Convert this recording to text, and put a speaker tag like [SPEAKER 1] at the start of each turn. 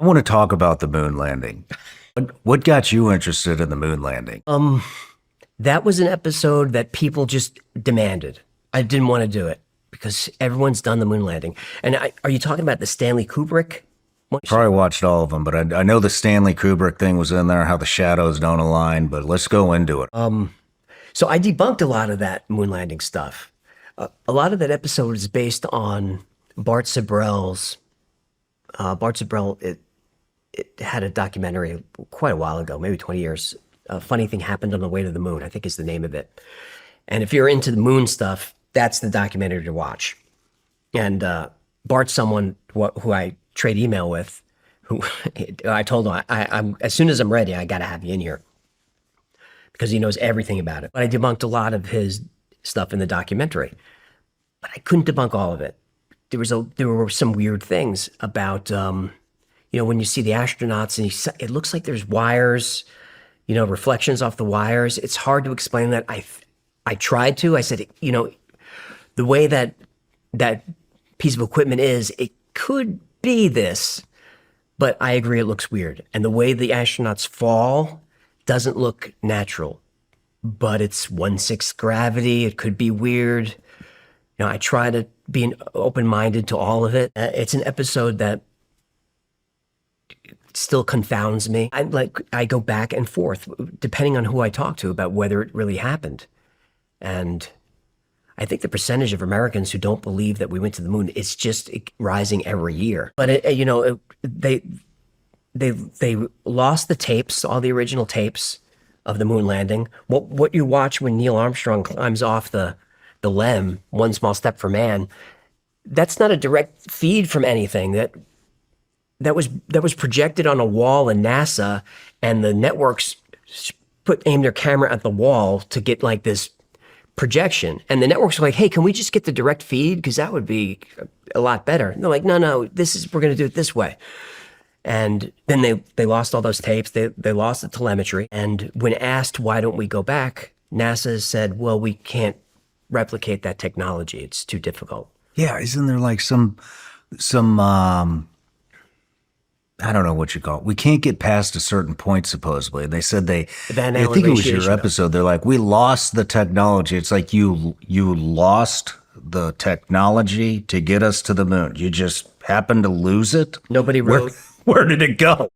[SPEAKER 1] I want to talk about the moon landing. What got you interested in the moon landing?
[SPEAKER 2] That was an episode that people just demanded. I didn't want to do it because everyone's done the moon landing. And are you talking about the Stanley Kubrick one?
[SPEAKER 1] Probably watched all of them, but I know the Stanley Kubrick thing was in there, how the shadows don't align, but let's go into it.
[SPEAKER 2] So I debunked a lot of that moon landing stuff. A lot of that episode is based on Bart Sibrel's. Bart Sibrel, it had a documentary quite a while ago, maybe 20 years. A funny thing happened on the way to the moon, I think is the name of it. And if you're into the moon stuff, that's the documentary to watch. And Bart's someone who I trade email with, who I told him, I'm as soon as I'm ready, I got to have you in here because he knows everything about it. But I debunked a lot of his stuff in the documentary, but I couldn't debunk all of it. There were some weird things about, when you see the astronauts and it looks like there's wires, reflections off the wires. It's hard to explain that. I tried to. I said, the way that piece of equipment is, it could be this, but I agree it looks weird. And the way the astronauts fall doesn't look natural, but it's 1/6 gravity. It could be weird. I try to be open-minded to all of it. It's an episode that still confounds me. I go back and forth depending on who I talk to about whether it really happened. And I think the percentage of Americans who don't believe that we went to the moon is just rising every year. But they lost the tapes, all the original tapes of the moon landing. What you watch when Neil Armstrong climbs off the LEM, One Small Step for Man, that's not a direct feed from anything. That was projected on a wall in NASA, and the networks aim their camera at the wall to get like this projection. And the networks are like, hey, can we just get the direct feed? Because that would be a lot better. And they're like, no, we're going to do it this way. And then they lost all those tapes. They lost the telemetry. And when asked, why don't we go back? NASA said, well, we can't replicate that technology. It's too difficult.
[SPEAKER 1] Yeah, isn't there like some I don't know what you call it. We can't get past a certain point, supposedly. They said I think it was your episode. They're like, we lost the technology. It's like you lost the technology to get us to the moon. You just happened to lose it.
[SPEAKER 2] Nobody wrote.
[SPEAKER 1] Where did it go?